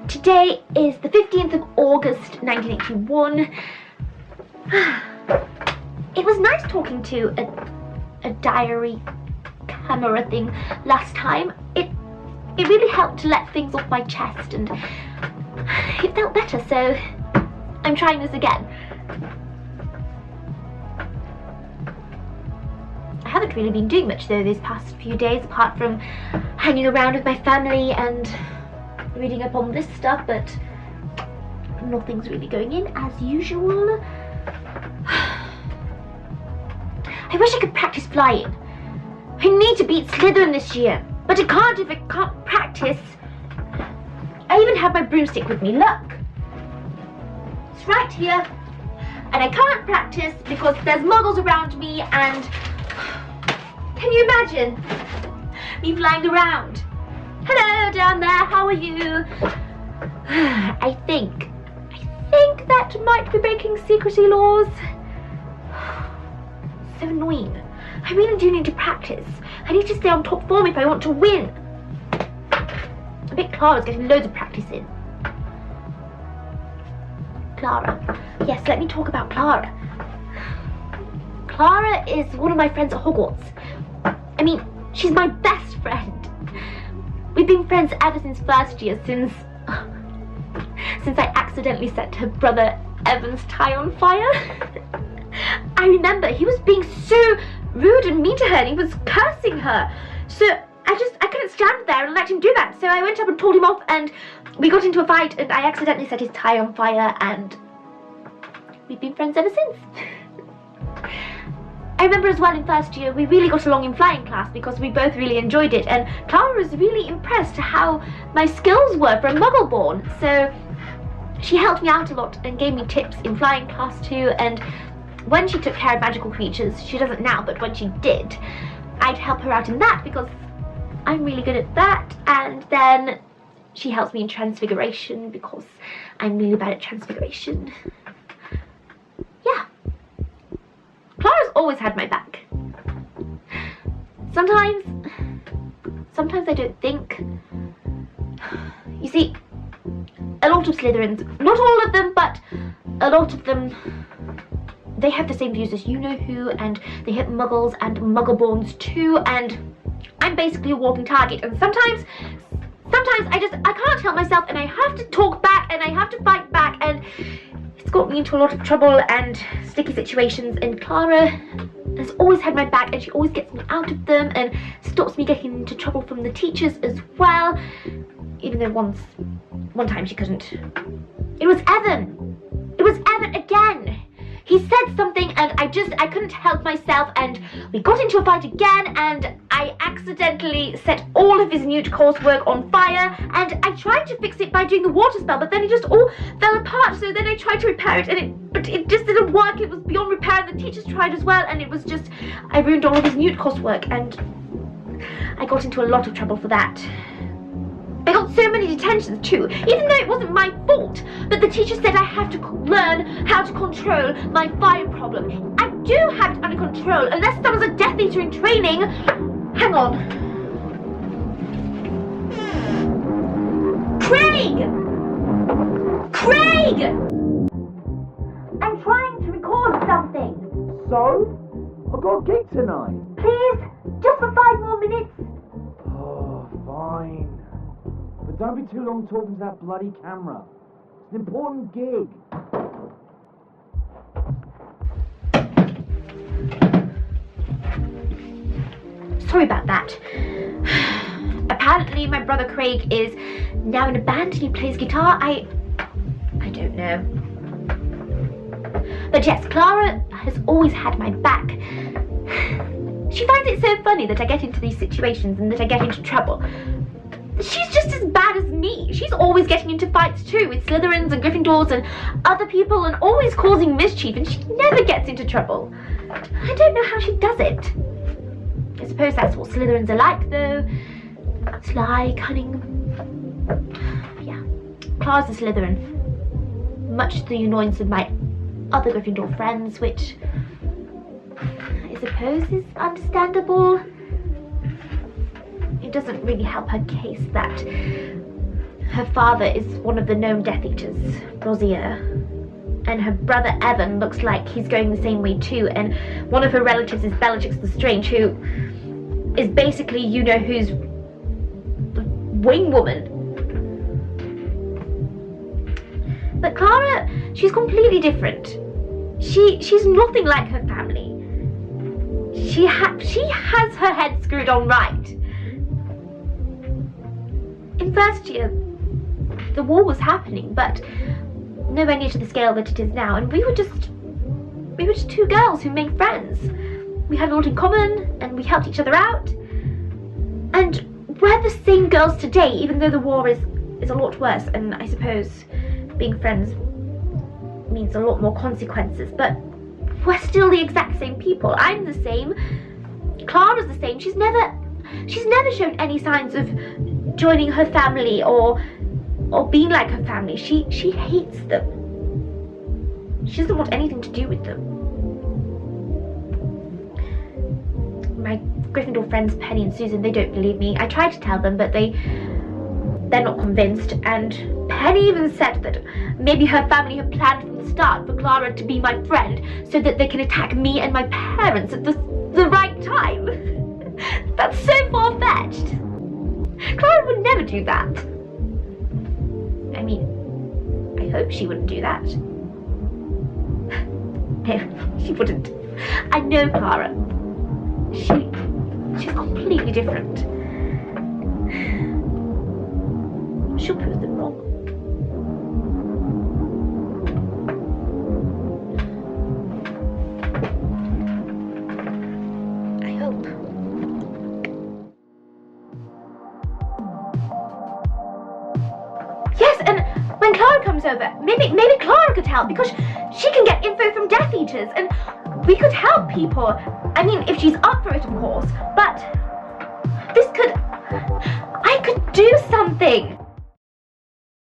Today is the 15th of August 1981. It was nice talking to a diary camera thing last time. It really helped to let things off my chest and it felt better, so I'm trying this again. I haven't really been doing much though these past few days apart from hanging around with my family and reading up on this stuff, but nothing's really going in as usual. I wish I could practice flying. I need to beat Slytherin this year, but I can't if I can't practice. I even have my broomstick with me, look. It's right here, and I can't practice because there's muggles around me, and can you imagine me flying around? Hello down there, how are you? I think that might be breaking secrecy laws. So annoying. I really do need to practice. I need to stay on top form if I want to win. I bet Clara's getting loads of practice in. Clara. Yes, let me talk about Clara. Clara is one of my friends at Hogwarts. I mean, she's my best friend. We've been friends ever since first year, since I accidentally set her brother Evan's tie on fire. I remember he was being so rude and mean to her and he was cursing her. So I couldn't stand there and let him do that. So I went up and told him off and we got into a fight and I accidentally set his tie on fire and we've been friends ever since. I remember as well in first year we really got along in flying class because we both really enjoyed it, and Clara was really impressed how my skills were for a muggle born, so she helped me out a lot and gave me tips in flying class too. And when she took care of magical creatures, she doesn't now, but when she did, I'd help her out in that because I'm really good at that. And then she helps me in transfiguration because I'm really bad at transfiguration. Yeah. Clara's always had my back. Sometimes I don't think. You see, a lot of Slytherins, not all of them, but a lot of them, they have the same views as you-know-who, and they hate muggles and muggleborns too, and I'm basically a walking target, and sometimes I can't help myself, and I have to talk back, and I have to fight back, and it's got me into a lot of trouble and sticky situations, and Clara has always had my back, and she always gets me out of them, and stops me getting into trouble from the teachers as well, even though one time she couldn't. It was Evan again. He said something and I couldn't help myself, and we got into a fight again, and I accidentally set all of his Newt coursework on fire, and I tried to fix it by doing the water spell, but then it just all fell apart. So then I tried to repair it, but it just didn't work. It was beyond repair, and the teachers tried as well, and it was just, I ruined all of his Newt coursework, and I got into a lot of trouble for that. I got so many detentions too, even though it wasn't my fault. But the teacher said I have to learn how to control my fire problem. I do have it under control, unless someone's a Death Eater in training. Hang on. Craig! I'm trying to record something. So? I've got a gig tonight. Please, just for 5 more minutes. Oh, fine. But don't be too long talking to that bloody camera. It's an important gig. Sorry about that. Apparently my brother Craig is now in a band and he plays guitar. I don't know. But yes, Clara has always had my back. She finds it so funny that I get into these situations and that I get into trouble. She's just as bad as me. She's always getting into fights too with Slytherins and Gryffindors and other people, and always causing mischief, and she never gets into trouble. I don't know how she does it. I suppose that's what Slytherins are like, though. Sly, cunning. Yeah, Clara's a Slytherin. Much to the annoyance of my other Gryffindor friends, which I suppose is understandable. It doesn't really help her case that her father is one of the known Death Eaters, Rosier, and her brother Evan looks like he's going the same way too, and one of her relatives is Bellatrix the Strange, who is basically you-know-who's wing woman. But Clara, she's completely different. She's nothing like her family. She has her head screwed on right. In first year, the war was happening, but nowhere near to the scale that it is now, and we were just two girls who made friends. We had a lot in common, and we helped each other out. And we're the same girls today, even though the war is a lot worse, and I suppose being friends means a lot more consequences, but we're still the exact same people. I'm the same, Clara's the same. She's never shown any signs of joining her family or being like her family. She hates them. She doesn't want anything to do with them. My Gryffindor friends Penny and Susan, they don't believe me. I tried to tell them, but they're not convinced, and Penny even said that maybe her family had planned from the start for Clara to be my friend so that they can attack me and my parents at the right time. That's so far-fetched. Clara would never do that. I mean, I hope she wouldn't do that. No, she wouldn't. I know Clara. She's completely different. She'll prove them wrong. I hope. Yes, and when Clara comes over, maybe Clara could help, because she can get info from Death Eaters, and we could help people. I mean, if she's up for it, of course, but I could do something.